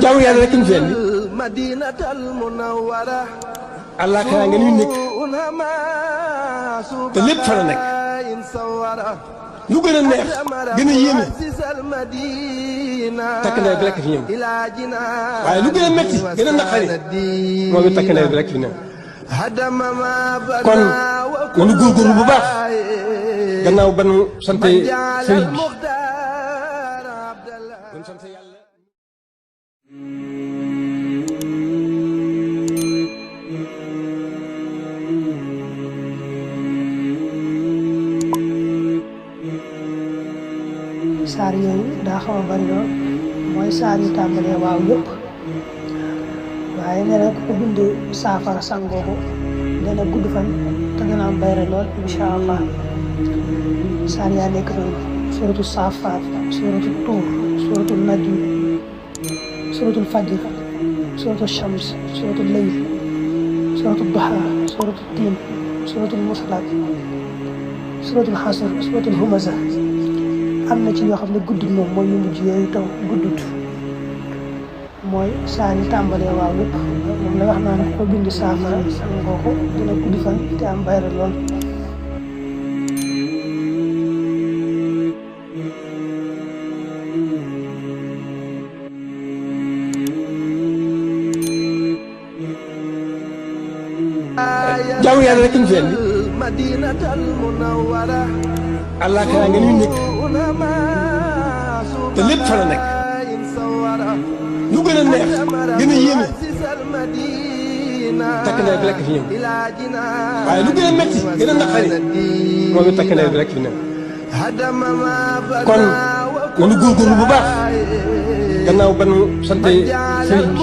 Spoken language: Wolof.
jaamu yàlla rek ñu fi indi àllaaxira nga ñuy nekk te lépp fa la nekk lu gën a neex gën a yéeme takk nawet bi rek fi ñëw waaye lu gën a métti gën a naqari moom it takk nawet bi rek fi ñëw kon nanu góorgóorlu bu baax gannaaw ba nu sante sëriñ bi kon sante yàlla. saar yooyu daa xaw a bari lool mooy saar yu tàmbalee waaw yëpp waaye nee na ku bind saafara sangoo ko dana gudd fan te dana am bayre lool incha allah. saar yaa nekk noonu suratu saafaat suratu tuur suratu najm suratu fajr suratu shams suratu layl suratu duha suratu tiin suratu muslaat suratu xasr suratu humaza. am na ci yoo xam ne guddut moom mooy yu mujj yooyu taw guddut mooy saar yi tàmbalee waaw yëpp moom la wax naa ne ko bind saafara sangoo ko dina gudd fan te am bayre lool. jaamu yàlla rek ñu fi indi àllaaxira nga ñuy nekk te lépp fa la nekk lu gën a neex gën a yéeme takk nawet bi rek fi ñëw waaye lu gën a métti gën a naqari moom it takk nawet bi rek fi ñëw kon nanu góorgóorlu bu baax gannaaw ba nu sante sëriñ bi